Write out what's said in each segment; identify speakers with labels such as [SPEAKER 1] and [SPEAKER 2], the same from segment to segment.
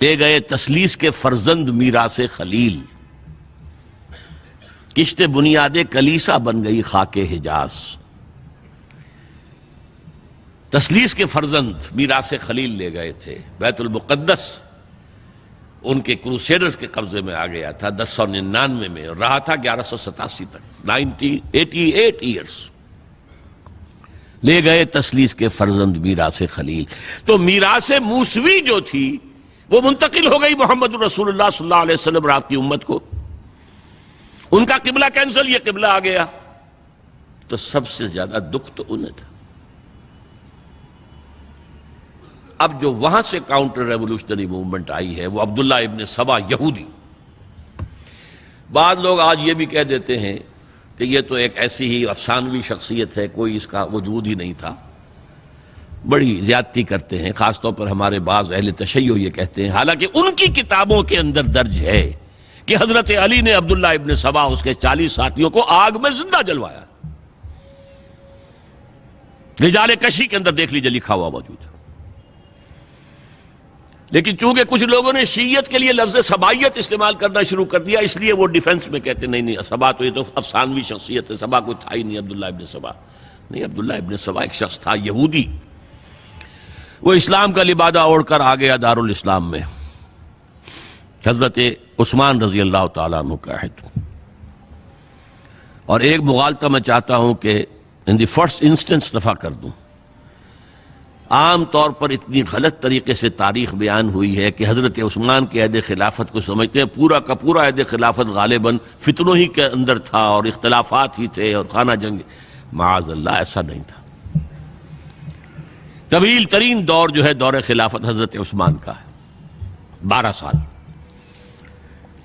[SPEAKER 1] لے گئے تثلیث کے فرزند میراث خلیل، کشت بنیاد کلیسا بن گئی خاک حجاز۔ تثلیث کے فرزند میراث خلیل لے گئے تھے، بیت المقدس ان کے کروسیڈرز کے قبضے میں آ گیا تھا 1099 میں، اور رہا تھا 1187 تک، 88 ایئرز۔ لے گئے تثلیث کے فرزند میراث خلیل۔ تو میراث موسوی جو تھی وہ منتقل ہو گئی محمد رسول اللہ صلی اللہ علیہ وسلم اور آپ کی امت کو۔ ان کا قبلہ کینسل، یہ قبلہ آ گیا، تو سب سے زیادہ دکھ تو انہیں تھا۔ اب جو وہاں سے کاؤنٹر ریولوشنری موومنٹ آئی ہے وہ عبداللہ ابن سبا یہودی۔ بعض لوگ آج یہ بھی کہہ دیتے ہیں کہ یہ تو ایک ایسی ہی افسانوی شخصیت ہے، کوئی اس کا وجود ہی نہیں تھا۔ بڑی زیادتی کرتے ہیں، خاص طور پر ہمارے بعض اہل تشیع یہ کہتے ہیں، حالانکہ ان کی کتابوں کے اندر درج ہے کہ حضرت علی نے عبداللہ ابن سبا اس کے 40 ساتھیوں کو آگ میں زندہ جلوایا۔ رجال کشی کے اندر دیکھ لیجیے، لکھا ہوا موجود ہے۔ لیکن چونکہ کچھ لوگوں نے شیعیت کے لیے لفظ سبائیت استعمال کرنا شروع کر دیا، اس لیے وہ ڈیفنس میں کہتے نہیں سبا تو یہ تو افسانوی شخصیت ہے، سبا کوئی تھا ہی نہیں عبداللہ ابن سبا۔ نہیں، عبداللہ ابن سبا ایک شخص تھا یہودی، وہ اسلام کا لبادہ اوڑھ کر آ گیا دارالاسلام میں، حضرت عثمان رضی اللہ تعالیٰ عنہ کا عہد۔ اور ایک مغالطہ میں چاہتا ہوں کہ ان دی فرسٹ انسٹنس دفع کر دوں۔ عام طور پر اتنی غلط طریقے سے تاریخ بیان ہوئی ہے کہ حضرت عثمان کے عہد خلافت کو سمجھتے ہیں پورا کا پورا عہد خلافت غالباً فتنوں ہی کے اندر تھا اور اختلافات ہی تھے اور خانہ جنگ۔ معاذ اللہ، ایسا نہیں تھا۔ طویل ترین دور جو ہے دور خلافت حضرت عثمان کا ہے، 12 سال۔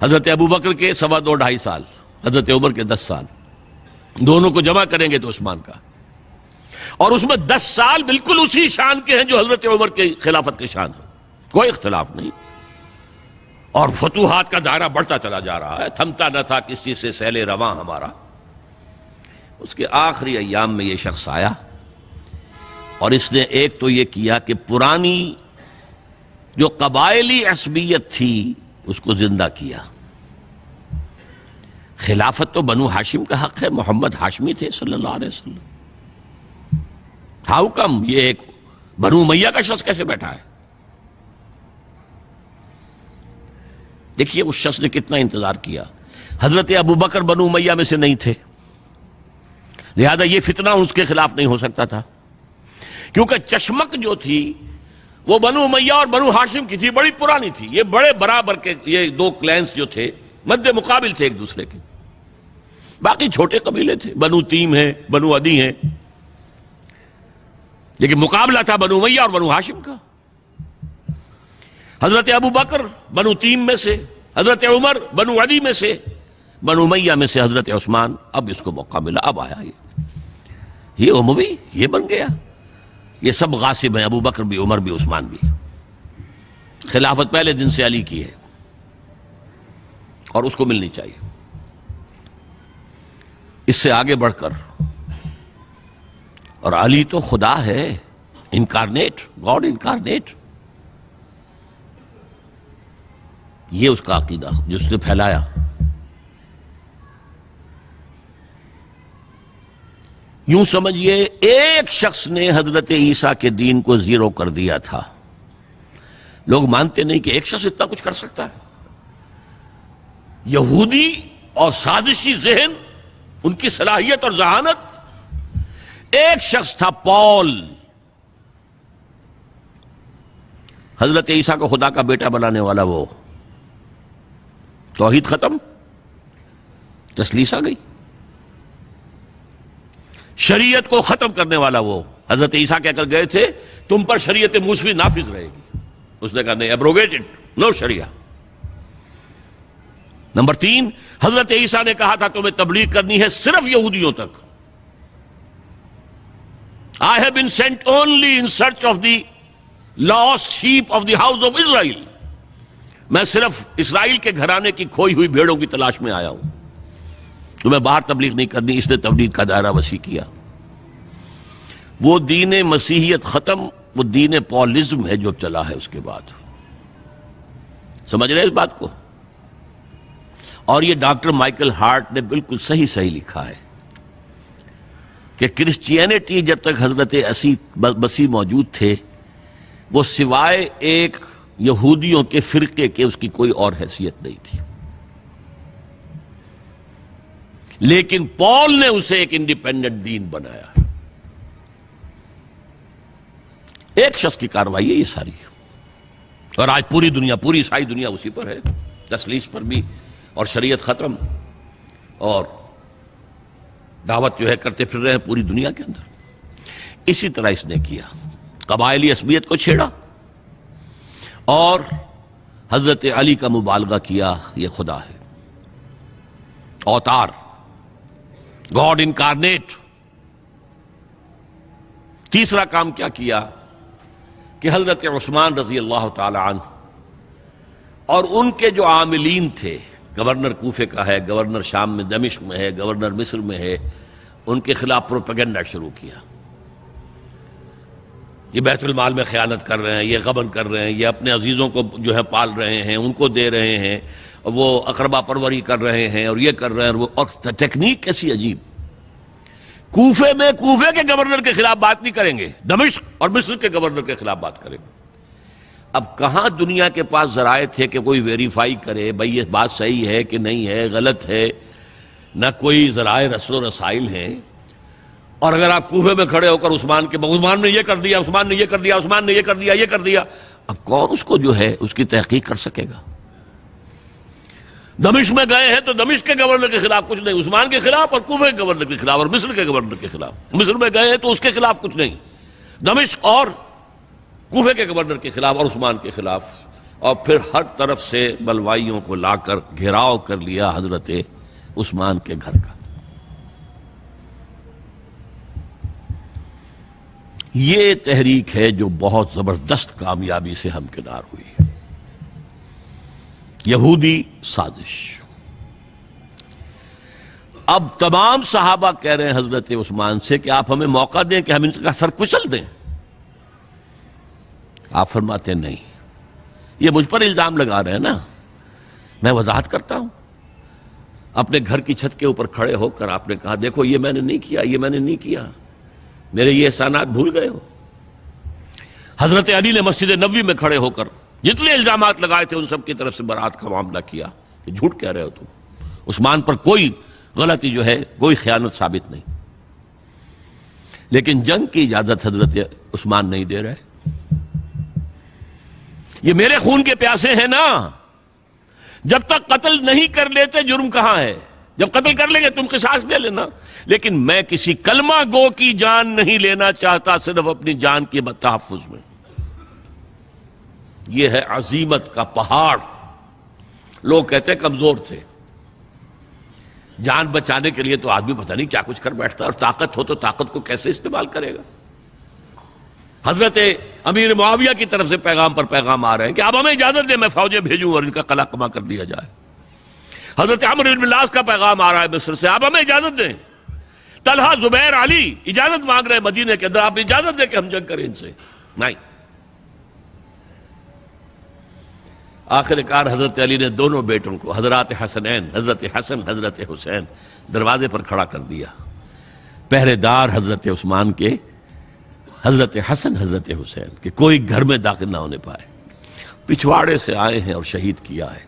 [SPEAKER 1] حضرت ابوبکر کے 2.5 سال، حضرت عمر کے 10 سال، دونوں کو جمع کریں گے تو عثمان کا، اور اس میں 10 سال بالکل اسی شان کے ہیں جو حضرت عمر کے خلافت کے شان ہیں، کوئی اختلاف نہیں۔ اور فتوحات کا دائرہ بڑھتا چلا جا رہا ہے، تھمتا نہ تھا کس چیز سے سیل رواں ہمارا۔ اس کے آخری ایام میں یہ شخص آیا اور اس نے ایک تو یہ کیا کہ پرانی جو قبائلی عصبیت تھی اس کو زندہ کیا۔ خلافت تو بنو ہاشم کا حق ہے، محمد ہاشمی تھے صلی اللہ علیہ وسلم۔ ہاؤ کم یہ ایک بنو امیہ کا شخص کیسے بیٹھا ہے؟ دیکھیے اس شخص نے کتنا انتظار کیا۔ حضرت ابوبکر بنو امیہ میں سے نہیں تھے، لہذا یہ فتنہ اس کے خلاف نہیں ہو سکتا تھا، کیونکہ چشمک جو تھی وہ بنو امیہ اور بنو ہاشم کی تھی، بڑی پرانی تھی۔ یہ بڑے برابر کے یہ دو کلینز جو تھے مد مقابل تھے ایک دوسرے کے، باقی چھوٹے قبیلے تھے، بنو تیم ہیں، بنو عدی ہیں، لیکن مقابلہ تھا بنو امیہ اور بنو ہاشم کا۔ حضرت ابوبکر بنو تیم میں سے، حضرت عمر بنو عدی میں سے، بنو امیہ میں سے حضرت عثمان۔ اب اس کو موقع ملا، اب آیا یہ اموی، یہ بن گیا۔ یہ سب غاصب ہیں، ابوبکر بھی، عمر بھی، عثمان بھی۔ خلافت پہلے دن سے علی کی ہے اور اس کو ملنی چاہیے۔ اس سے آگے بڑھ کر، اور علی تو خدا ہے، انکارنیٹ، گاڈ انکارنیٹ، یہ اس کا عقیدہ جس نے پھیلایا۔ یوں سمجھئے ایک شخص نے حضرت عیسیٰ کے دین کو زیرو کر دیا تھا۔ لوگ مانتے نہیں کہ ایک شخص اتنا کچھ کر سکتا ہے۔ یہودی اور سازشی ذہن، ان کی صلاحیت اور ذہانت۔ ایک شخص تھا پال، حضرت عیسیٰ کو خدا کا بیٹا بنانے والا، وہ توحید ختم، تثلیث آ گئی۔ شریعت کو ختم کرنے والا وہ حضرت عیسیٰ کہہ کر گئے تھے تم پر شریعت موسوی نافذ رہے گی، اس نے کہا نہیں، ایبروگیٹڈ، نو شریعہ۔ نمبر 3، حضرت عیسیٰ نے کہا تھا تمہیں تبلیغ کرنی ہے صرف یہودیوں تک۔ I have been sent only in search of the lost sheep of the house of Israel۔ میں صرف اسرائیل کے گھرانے کی کھوئی ہوئی بھیڑوں کی تلاش میں آیا ہوں، تمہیں باہر تبلیغ نہیں کرنی۔ اس نے تبلیغ کا دائرہ وسیع کیا۔ وہ دین مسیحیت ختم، وہ دین پالزم ہے جو چلا ہے اس کے بعد۔ سمجھ رہے ہیں اس بات کو؟ اور یہ ڈاکٹر مائیکل ہارٹ نے بالکل صحیح لکھا ہے کہ کرسچینٹی جب تک حضرت مسیح موجود تھے وہ سوائے ایک یہودیوں کے فرقے کے اس کی کوئی اور حیثیت نہیں تھی، لیکن پال نے اسے ایک انڈیپینڈنٹ دین بنایا۔ ایک شخص کی کارروائی ہے یہ ساری، اور آج پوری دنیا، پوری عیسائی دنیا اسی پر ہے، تسلیس پر بھی، اور شریعت ختم، اور دعوت جو ہے کرتے پھر رہے ہیں پوری دنیا کے اندر۔ اسی طرح اس نے کیا، قبائلی عصبیت کو چھیڑا اور حضرت علی کا مبالغہ کیا، یہ خدا ہے، اوتار، گاڈ انکارنیٹ۔ تیسرا کام کیا کیا کہ حضرت عثمان رضی اللہ تعالی عنہ اور ان کے جو عاملین تھے، گورنر کوفے کا ہے، گورنر شام میں دمشق میں ہے، گورنر مصر میں ہے، ان کے خلاف پروپیگنڈا شروع کیا۔ یہ بیت المال میں خیانت کر رہے ہیں، یہ غبن کر رہے ہیں، یہ اپنے عزیزوں کو جو ہے پال رہے ہیں، ان کو دے رہے ہیں، وہ اقربا پروری کر رہے ہیں، اور یہ کر رہے ہیں، اور ٹیکنیک کیسی عجیب۔ کوفے میں کوفے کے گورنر کے خلاف بات نہیں کریں گے، دمشق اور مصر کے گورنر کے خلاف بات کریں گے۔ اب کہاں دنیا کے پاس ذرائع تھے کہ کوئی ویریفائی کرے بھئی یہ بات صحیح ہے کہ نہیں ہے، غلط ہے، نہ کوئی ذرائع رسل و رسائل ہیں۔ اور اگر آپ کوفے میں کھڑے ہو کر عثمان نے یہ کر دیا، عثمان نے یہ کر دیا، عثمان نے یہ کر دیا، یہ کر دیا، اب کون اس کو جو ہے اس کی تحقیق کر سکے گا؟ دمشق میں گئے ہیں تو دمشق کے گورنر کے خلاف کچھ نہیں، عثمان کے خلاف، اور کوفے کے گورنر کے خلاف، اور مصر کے گورنر کے خلاف۔ مصر میں گئے ہیں تو اس کے خلاف کچھ نہیں، دمشق اور کوفے کے گورنر کے خلاف اور عثمان کے خلاف، اور پھر ہر طرف سے بلوائیوں کو لا کر گھیراؤ کر لیا حضرت عثمان کے گھر کا۔ یہ تحریک ہے جو بہت زبردست کامیابی سے ہمکنار ہوئی، یہودی سازش۔ اب تمام صحابہ کہہ رہے ہیں حضرت عثمان سے کہ آپ ہمیں موقع دیں کہ ہم ان کا سر کچل دیں۔ آپ فرماتے ہیں نہیں، یہ مجھ پر الزام لگا رہے ہیں نا، میں وضاحت کرتا ہوں۔ اپنے گھر کی چھت کے اوپر کھڑے ہو کر آپ نے کہا دیکھو یہ میں نے نہیں کیا، یہ میں نے نہیں کیا، میرے یہ احسانات بھول گئے ہو۔ حضرت علی نے مسجد نبوی میں کھڑے ہو کر جتنے الزامات لگائے تھے ان سب کی طرف سے برات کا معاملہ کیا کہ جھوٹ کہہ رہے ہو تم، عثمان پر کوئی غلطی جو ہے، کوئی خیانت ثابت نہیں۔ لیکن جنگ کی اجازت حضرت عثمان نہیں دے رہے۔ یہ میرے خون کے پیاسے ہیں نا، جب تک قتل نہیں کر لیتے جرم کہاں ہے؟ جب قتل کر لیں گے تم قصاص دے لینا، لیکن میں کسی کلمہ گو کی جان نہیں لینا چاہتا، صرف اپنی جان کے تحفظ میں۔ یہ ہے عزیمت کا پہاڑ۔ لوگ کہتے ہیں کمزور تھے، جان بچانے کے لیے تو آدمی پتہ نہیں کیا کچھ کر بیٹھتا ہے، اور طاقت ہو تو طاقت کو کیسے استعمال کرے گا۔ حضرت امیر معاویہ کی طرف سے پیغام پر پیغام آ رہے ہیں کہ اب ہمیں اجازت دیں میں فوجیں بھیجوں اور ان کا قلع کما کر دیا جائے۔ حضرت عمرو بن العاص کا پیغام آ رہا ہے مصر سے، آپ ہمیں اجازت دیں۔ طلحہ، زبیر، علی اجازت مانگ رہے ہیں مدینے کے اندر، آپ اجازت دیں کہ ہم جنگ کریں ان سے۔ نہیں۔ آخر کار حضرت علی نے دونوں بیٹوں کو، حضرات حسنین، حضرت حسن، حضرت حسین، دروازے پر کھڑا کر دیا۔ پہرے دار حضرت عثمان کے، حضرت حسن، حضرت حسین کہ کوئی گھر میں داخل نہ ہونے پائے۔ پچھواڑے سے آئے ہیں اور شہید کیا ہے۔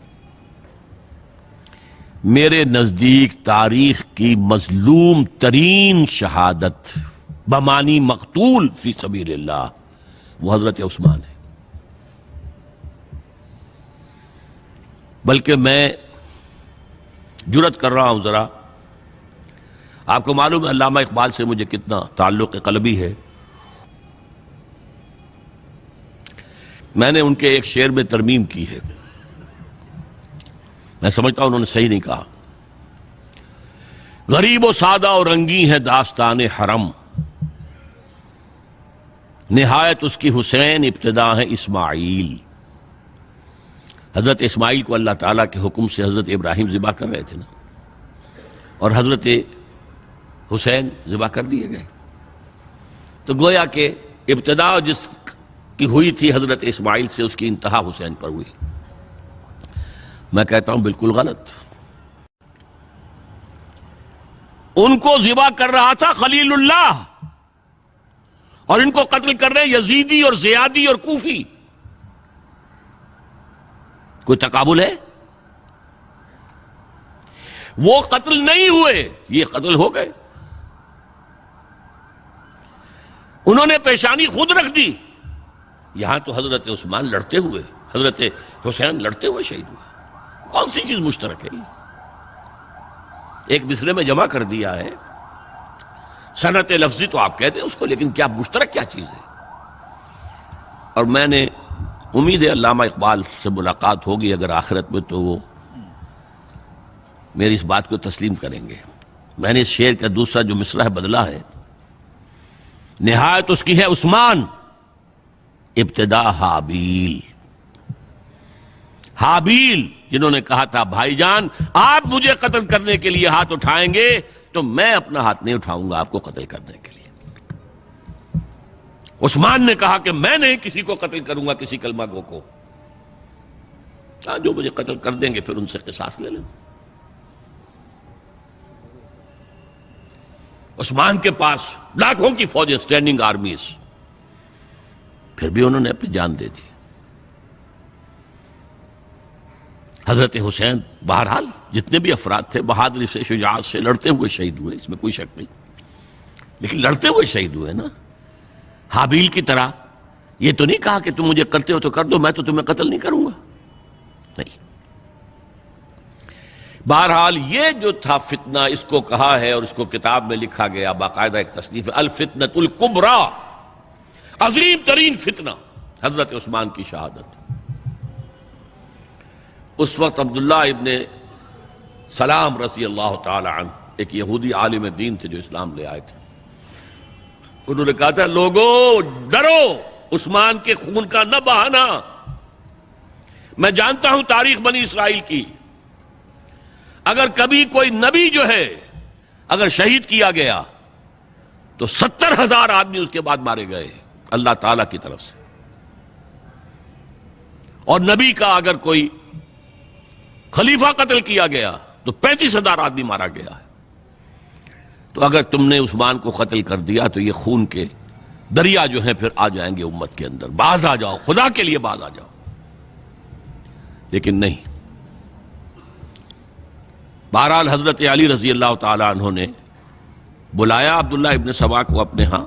[SPEAKER 1] میرے نزدیک تاریخ کی مظلوم ترین شہادت بمانی مقتول فی سبیل اللہ وہ حضرت عثمان ہے۔ بلکہ میں جرات کر رہا ہوں ذرا، آپ کو معلوم ہے علامہ اقبال سے مجھے کتنا تعلق قلبی ہے۔ میں نے ان کے ایک شعر میں ترمیم کی ہے، میں سمجھتا ہوں انہوں نے صحیح نہیں کہا۔ غریب و سادہ اور رنگی ہے داستان حرم، نہایت اس کی حسین، ابتدا ہے اسماعیل۔ حضرت اسماعیل کو اللہ تعالیٰ کے حکم سے حضرت ابراہیم ذبح کر رہے تھے نا، اور حضرت حسین ذبح کر دیے گئے، تو گویا کہ ابتدا جس کی ہوئی تھی حضرت اسماعیل سے، اس کی انتہا حسین پر ہوئی۔ میں کہتا ہوں بالکل غلط. ان کو ذبح کر رہا تھا خلیل اللہ، اور ان کو قتل کر رہے یزیدی اور زیادی اور کوفی. کوئی تقابل ہے؟ وہ قتل نہیں ہوئے، یہ قتل ہو گئے. انہوں نے پیشانی خود رکھ دی. یہاں تو حضرت عثمان لڑتے ہوئے، حضرت حسین لڑتے ہوئے شہید ہوئے. کون سی چیز مشترک ہے؟ ایک مصرے میں جمع کر دیا ہے. صنعت لفظی تو آپ کہتے ہیں اس کو، لیکن کیا مشترک کیا چیز ہے؟ اور میں نے امید ہے علامہ اقبال سے ملاقات ہوگی اگر آخرت میں، تو وہ میری اس بات کو تسلیم کریں گے. میں نے اس شعر کا دوسرا جو مصرع ہے بدلا ہے. نہایت اس کی ہے عثمان، ابتدا حابیل. حابیل جنہوں نے کہا تھا بھائی جان آپ مجھے قتل کرنے کے لیے ہاتھ اٹھائیں گے تو میں اپنا ہاتھ نہیں اٹھاؤں گا آپ کو قتل کرنے کے لیے. عثمان نے کہا کہ میں نہیں کسی کو قتل کروں گا، کسی کلمہ گو کو. جو مجھے قتل کر دیں گے پھر ان سے قصاص لے لیں. عثمان کے پاس لاکھوں کی فوجیں، اسٹینڈنگ آرمیز، پھر بھی انہوں نے اپنی جان دے دی. حضرت حسین بہرحال جتنے بھی افراد تھے بہادری سے، شجاعت سے لڑتے ہوئے شہید ہوئے، اس میں کوئی شک نہیں. لیکن لڑتے ہوئے شہید ہوئے نا. حابیل کی طرح یہ تو نہیں کہا کہ تم مجھے کرتے ہو تو کر دو، میں تو تمہیں قتل نہیں کروں گا. نہیں. بہرحال یہ جو تھا فتنہ، اس کو کہا ہے اور اس کو کتاب میں لکھا گیا، باقاعدہ ایک تصنیف، الفتنۃ الکبریٰ، عظیم ترین فتنہ، حضرت عثمان کی شہادت. اس وقت عبداللہ ابن سلام رضی اللہ تعالی عنہ ایک یہودی عالم دین تھے جو اسلام لے آئے تھے. انہوں نے کہا تھا لوگو ڈرو، عثمان کے خون کا نہ بہانا. میں جانتا ہوں تاریخ بنی اسرائیل کی، اگر کبھی کوئی نبی جو ہے اگر شہید کیا گیا تو 70,000 آدمی اس کے بعد مارے گئے اللہ تعالی کی طرف سے. اور نبی کا اگر کوئی خلیفہ قتل کیا گیا تو 35,000 آدمی مارا گیا ہے. تو اگر تم نے عثمان کو قتل کر دیا تو یہ خون کے دریا جو ہیں پھر آ جائیں گے امت کے اندر. باز آ جاؤ، خدا کے لیے باز آ جاؤ. لیکن نہیں. بہرحال حضرت علی رضی اللہ تعالی عنہ نے بلایا عبداللہ ابن سبا کو اپنے ہاں.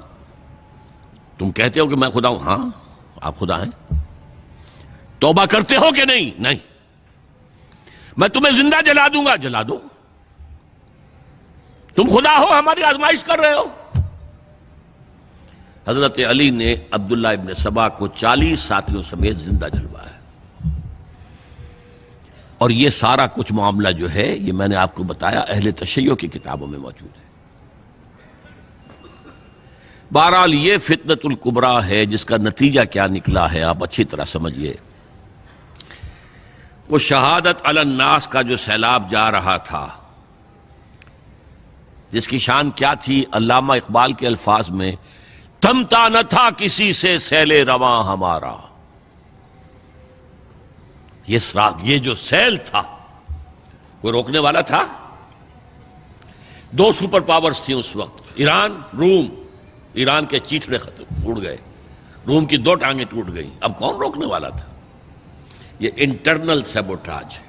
[SPEAKER 1] تم کہتے ہو کہ میں خدا ہوں؟ ہاں آپ خدا ہیں. توبہ کرتے ہو کہ نہیں؟ نہیں. میں تمہیں زندہ جلا دوں گا. جلا دو. تم خدا ہو، ہماری آزمائش کر رہے ہو. حضرت علی نے عبداللہ ابن سبا کو 40 ساتھیوں سمیت زندہ جلوایا. اور یہ سارا کچھ معاملہ جو ہے یہ میں نے آپ کو بتایا اہل تشیع کی کتابوں میں موجود ہے. بہرحال یہ فتنۃ الکبریٰ ہے جس کا نتیجہ کیا نکلا ہے آپ اچھی طرح سمجھیے. وہ شہادت علی الناس کا جو سیلاب جا رہا تھا، جس کی شان کیا تھی؟ علامہ اقبال کے الفاظ میں تھمتا نہ تھا کسی سے سیل رواں ہمارا. یہ جو سیل تھا کوئی روکنے والا تھا؟ 2 سپر پاورز تھیں اس وقت، ایران، روم. ایران کے چیتڑے ختم ٹوٹ گئے، روم کی 2 ٹانگیں ٹوٹ گئیں. اب کون روکنے والا تھا؟ یہ انٹرنل سیبوٹاج ہے.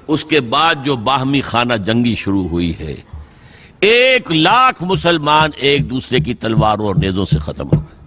[SPEAKER 1] اس کے بعد جو باہمی خانہ جنگی شروع ہوئی ہے، 1 لاکھ مسلمان ایک دوسرے کی تلواروں اور نیزوں سے ختم ہو گئے.